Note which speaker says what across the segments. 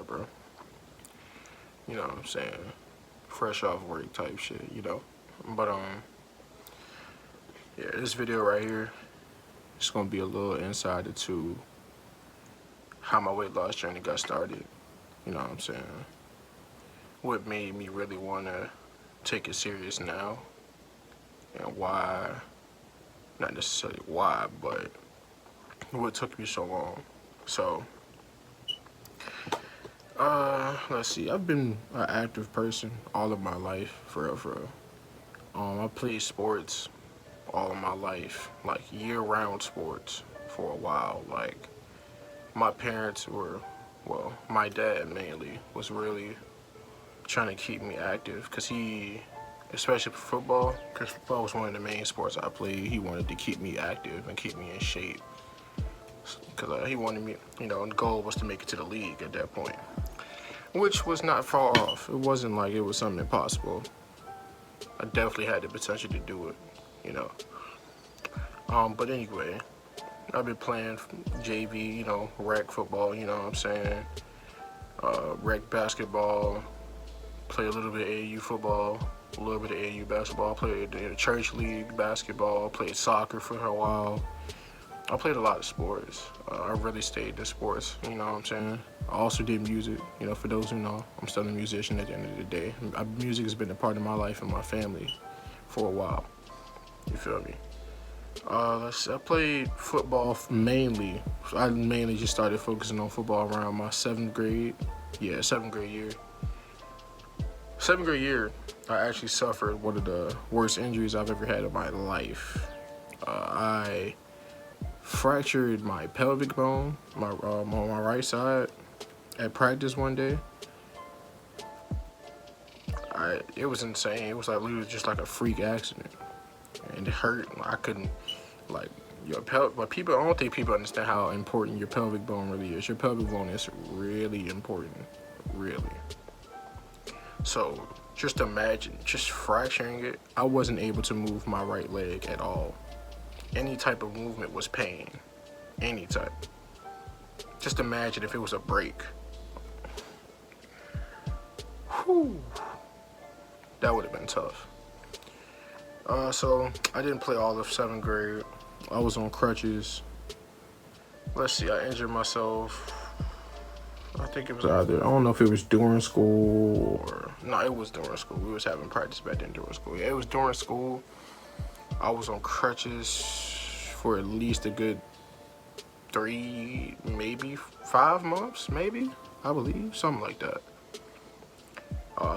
Speaker 1: up, bro. You know what I'm saying? Fresh off work type shit, you know. But yeah, this video right here, it's gonna be a little insider to how my weight loss journey got started. You know what I'm saying? What made me really wanna take it serious now, and why, not necessarily why, but what took me so long. So, let's see. I've been an active person all of my life, for real, for real. I played sports all of my life, like year-round sports for a while. Like, my parents were, well, my dad mainly was really trying to keep me active, because he, especially for football, because football was one of the main sports I played, he wanted to keep me active and keep me in shape. Because he wanted me, you know, and the goal was to make it to the league at that point, which was not far off. It wasn't like it was something impossible. I definitely had the potential to do it, you know. But anyway, I've been playing JV, you know, rec football, you know what I'm saying, rec basketball, play a little bit of AAU football, a little bit of AAU basketball, played in the church league basketball, played soccer for a while. I played a lot of sports. I really stayed in sports, you know what I'm saying. I also did music, you know, for those who know, I'm still a musician at the end of the day. Music has been a part of my life and my family for a while, you feel me? I played football mainly. I mainly just started focusing on football around my 7th grade. Yeah, 7th grade year. 7th grade year, I actually suffered one of the worst injuries I've ever had in my life. I fractured my pelvic bone, on my right side, at practice one day. It was insane. It was like literally just like a freak accident, and it hurt. I couldn't, like, but people, I don't think people understand how important your pelvic bone really is. Your pelvic bone is really important, really. So just imagine just fracturing it. I wasn't able to move my right leg at all. Any type of movement was pain, any type. Just imagine if it was a break. Whew. That would have been tough. So I didn't play all of 7th grade. I was on crutches. Let's see, I injured myself. I think it was either, I don't know if it was during school or, no, it was during school. We was having practice back then during school. Yeah, it was during school. I was on crutches for at least a good 3, maybe 5 months, maybe, I believe, something like that.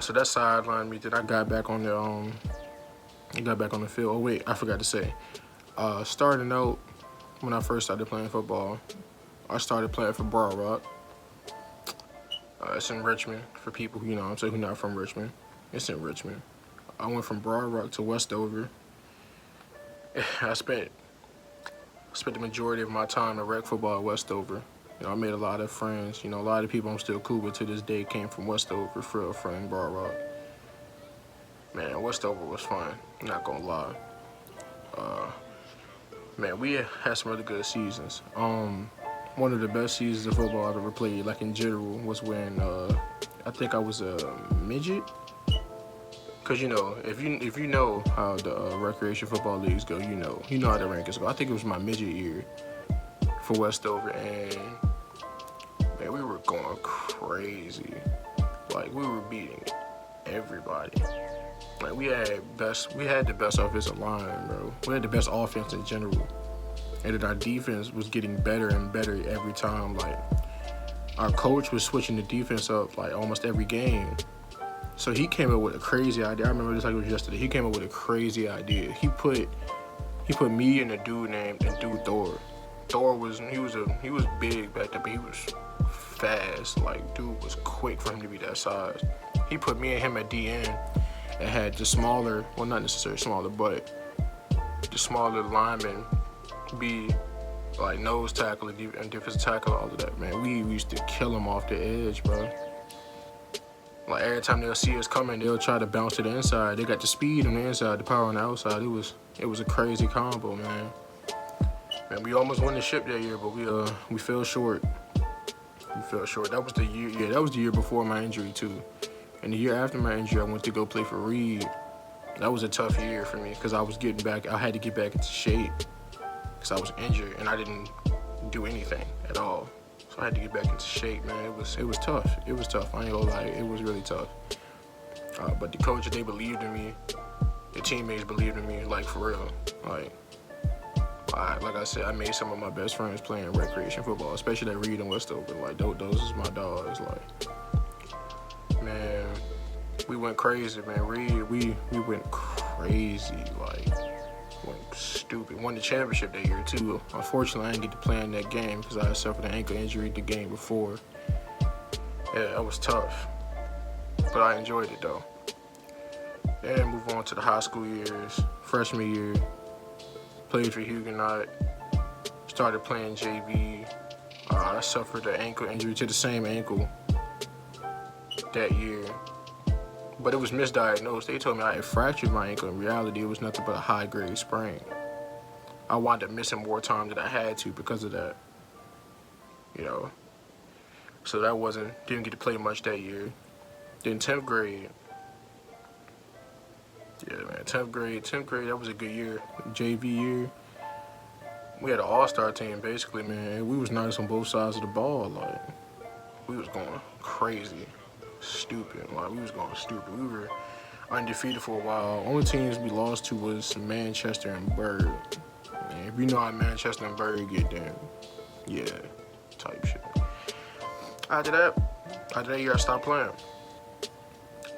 Speaker 1: So that sidelined me. Then I got back on the field. Oh wait, I forgot to say. Starting out, when I first started playing football, I started playing for Broad Rock. It's in Richmond, for people who, you know what I'm saying, who not from Richmond. It's in Richmond. I went from Broad Rock to Westover. I spent the majority of my time at rec football at Westover. You know, I made a lot of friends. You know, a lot of people I'm still cool with to this day came from Westover, for a friend, Broad Rock. Man, Westover was fun, not gonna lie. Man, we had some really good seasons. One of the best seasons of football I've ever played, like in general, was when I think I was a midget. Cause you know, if you know how the recreation football leagues go, you know how the rankings go. I think it was my midget year for Westover, and man, we were going crazy. Like, we were beating everybody. Like, we had the best offensive line, bro. We had the best offense in general, and then our defense was getting better and better every time. Like, our coach was switching the defense up like almost every game. So he came up with a crazy idea. I remember this like it was yesterday. He came up with a crazy idea. He put me and a dude named Thor. Thor was big back then, but he was fast. Like, dude was quick for him to be that size. He put me and him at DN and had the smaller, well, not necessarily smaller, but the smaller linemen be like nose tackle and defensive tackle, all of that. Man, we used to kill them off the edge, bro. Like, every time they'll see us coming, they'll try to bounce to the inside. They got the speed on the inside, the power on the outside. It was a crazy combo, man. Man, we almost won the ship that year, but we fell short. You fell short. That was the year. Yeah, that was the year before my injury too. And the year after my injury, I went to go play for Reed. That was a tough year for me because I was getting back. I had to get back into shape because I was injured and I didn't do anything at all. So I had to get back into shape, man. It was tough. It was tough. I ain't gonna lie. It was really tough. But the coaches, they believed in me. The teammates believed in me, like, for real. Like I said, I made some of my best friends playing recreation football, especially at Reed and Westover. Like, those is my dogs. Like, man, we went crazy, man. Reed, we went crazy. Like, went stupid. Won the championship that year, too. Unfortunately, I didn't get to play in that game because I suffered an ankle injury the game before. Yeah, that was tough. But I enjoyed it, though. Then move on to the high school years. Freshman year, played for Huguenot. Started playing JV. I suffered an ankle injury to the same ankle that year. But it was misdiagnosed. They told me I had fractured my ankle. In reality, it was nothing but a high-grade sprain. I wound up missing more time than I had to because of that. You know. So didn't get to play much that year. Then 10th grade. Yeah, man, 10th grade, that was a good year. JV year. We had an all-star team, basically, man. We was nice on both sides of the ball. Like, we was going crazy. Stupid. Like, we was going stupid. We were undefeated for a while. Only teams we lost to was Manchester and Berg. And if you know how Manchester and Berg get down, yeah, type shit. After that year, I stopped playing.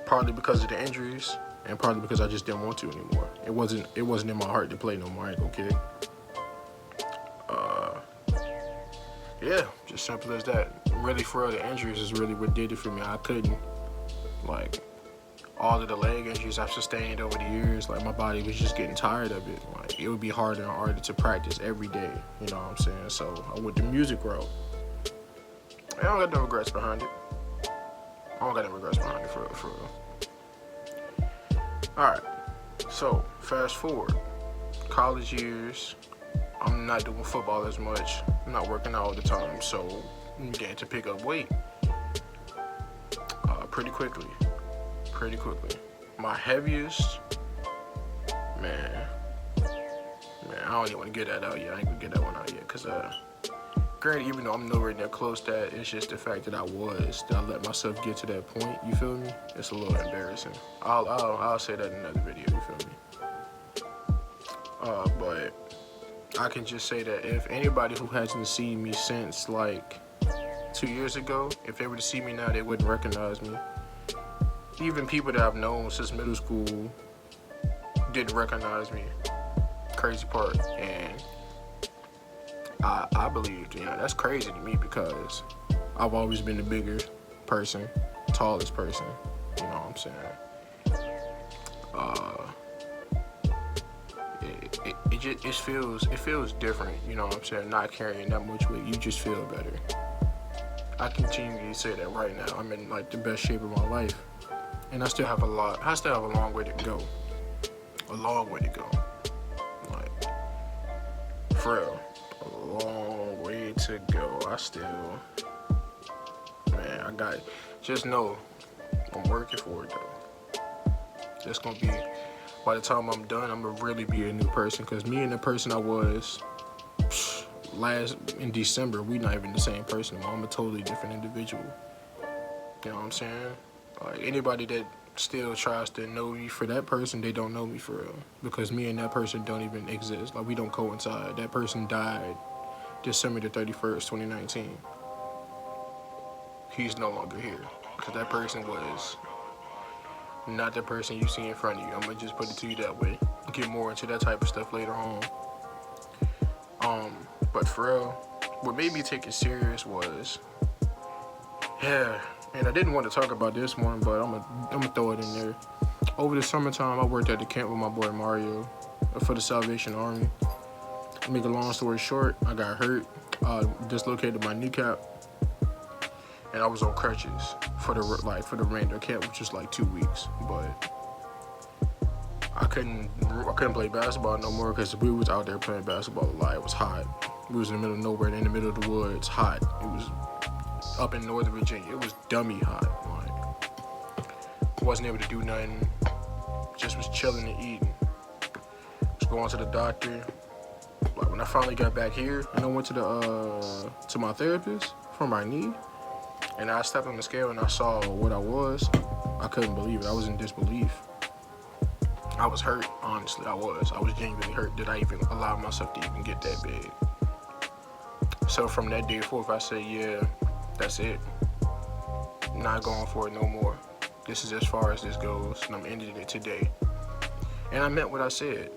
Speaker 1: Partly because of the injuries, and partly because I just didn't want to anymore. It wasn't in my heart to play no more. I ain't gonna kid. Yeah, just simple as that. Really, for real, the injuries is really what did it for me. I couldn't, like, all of the leg injuries I've sustained over the years, like, my body was just getting tired of it. Like, it would be harder and harder to practice every day, you know what I'm saying? So I went the music route. I don't got no regrets behind it. For real. Alright, so fast forward. College years, I'm not doing football as much. I'm not working out all the time, so I'm getting to pick up weight pretty quickly. My heaviest, man, I don't even want to get that out yet. I ain't gonna get that one out yet, because granted, even though I'm nowhere near close to that, it's just the fact that I let myself get to that point, you feel me? It's a little embarrassing. I'll say that in another video, you feel me? But I can just say that if anybody who hasn't seen me since, like, 2 years ago, if they were to see me now, they wouldn't recognize me. Even people that I've known since middle school didn't recognize me. Crazy part. And I believed, that's crazy to me because I've always been the bigger person, tallest person, you know what I'm saying? It feels different, you know what I'm saying? Not carrying that much weight, you just feel better. I continue to say that right now. I'm in, like, the best shape of my life, and I still have a long way to go. Like, for real. A long way to go. I got it. Just know, I'm working for it, though. It's gonna be, by the time I'm done, I'm gonna really be a new person, because me and the person I was in December, we not even the same person. I'm a totally different individual. You know what I'm saying? Like, anybody that still tries to know me for that person, they don't know me for real, because me and that person don't even exist. Like, we don't coincide. That person died December the 31st, 2019. He's no longer here, because that person was not the person you see in front of you. I'm gonna just put it to you that way. Get more into that type of stuff later on. But for real, what made me take it serious was, and I didn't want to talk about this one, but I'm gonna throw it in there. Over the summertime, I worked at the camp with my boy Mario for the Salvation Army. To make a long story short, I got hurt, dislocated my kneecap, and I was on crutches for the remainder of camp, which was like 2 weeks. But I couldn't play basketball no more because we was out there playing basketball a lot. It was hot. We was in the middle of nowhere, in the middle of the woods, hot. It was up in Northern Virginia. It was dummy hot. Like, wasn't able to do nothing. Just was chilling and eating. Was going to the doctor. Like when I finally got back here, and I went to my therapist for my knee, and I stepped on the scale and I saw what I was. I couldn't believe it. I was in disbelief. I was hurt, honestly. I was genuinely hurt that I even allowed myself to even get that big. So from that day forth, I said, yeah, that's it. I'm not going for it no more. This is as far as this goes, and I'm ending it today. And I meant what I said.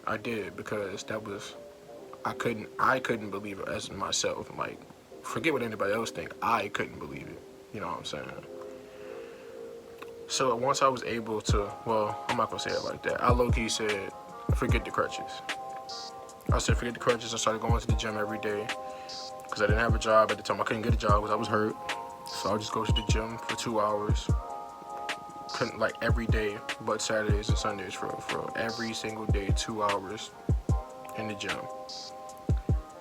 Speaker 1: I did, because that was, I couldn't believe it as myself. Like, forget what anybody else think. I couldn't believe it. You know what I'm saying? So once I was able to, well, I'm not gonna say it like that. I low-key said, forget the crutches. I said, forget the crutches. I started going to the gym every day because I didn't have a job at the time. I couldn't get a job because I was hurt. So I would just go to the gym for 2 hours. Couldn't, like, every day, but Saturdays and Sundays for every single day, 2 hours in the gym.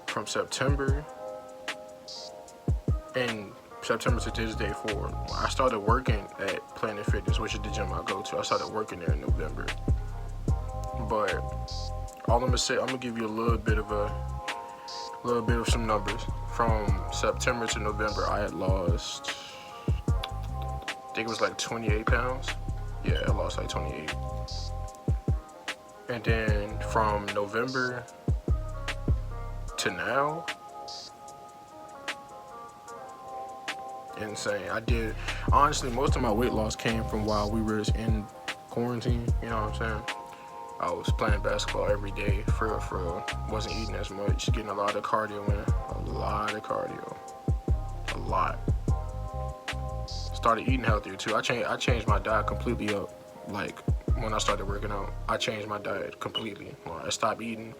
Speaker 1: From September to this day forward, I started working at Planet Fitness, which is the gym I go to. I started working there in November. But all I'm gonna say, I'm gonna give you a little bit of some numbers. From September to November, I had lost, I think it was like 28 pounds. Yeah, I lost like 28. And then from November to now, insane. I did, honestly, most of my weight loss came from while we were in quarantine, you know what I'm saying? I was playing basketball every day for real. Wasn't eating as much, getting a lot of cardio in, a lot. Started eating healthier too. I changed my diet completely up. Like when I started working out, I changed my diet completely. Like, I stopped eating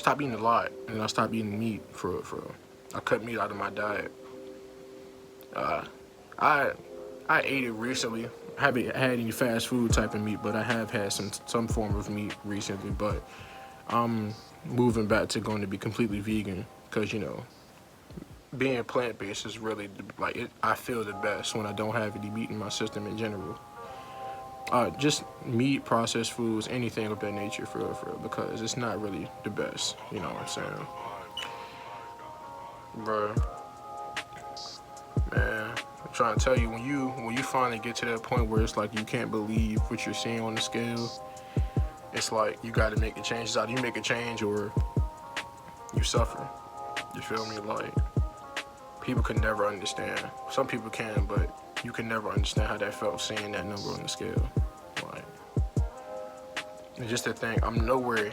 Speaker 1: a lot, and I stopped eating meat for real. I cut meat out of my diet. I ate it recently. I haven't had any fast food type of meat, but I have had some form of meat recently. But I'm moving back to going to be completely vegan because, you know, being plant-based is really, like, I feel the best when I don't have any meat in my system in general. Just meat, processed foods, anything of that nature for real, because it's not really the best. You know what I'm saying? Bruh. Man, I'm trying to tell you, when you finally get to that point where it's like you can't believe what you're seeing on the scale, it's like you got to make a change. It's either you make a change or you suffer. You feel me? Like, people can never understand. Some people can, but you can never understand how that felt seeing that number on the scale. Like, it's just the thing, I'm nowhere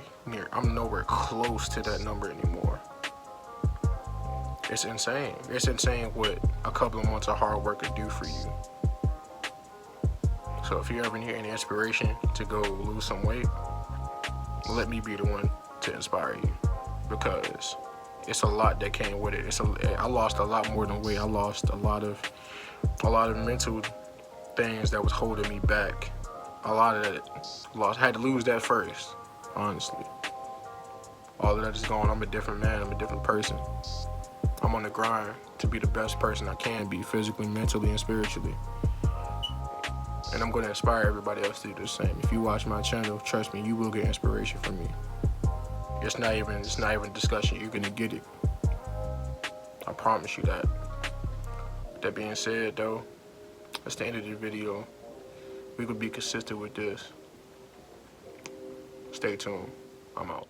Speaker 1: close to that number anymore. It's insane. It's insane what a couple of months of hard work could do for you. So if you ever need any inspiration to go lose some weight, let me be the one to inspire you, because it's a lot that came with it. I lost a lot more than weight. I lost a lot of mental things that was holding me back. A lot of that I had to lose that first, honestly. All of that is gone. I'm a different man. I'm a different person. I'm on the grind to be the best person I can be, physically, mentally, and spiritually. And I'm going to inspire everybody else to do the same. If you watch my channel, trust me, you will get inspiration from me. It's not even a discussion. You're going to get it. I promise you that. That being said, though, that's the end of the video. We could be consistent with this. Stay tuned. I'm out.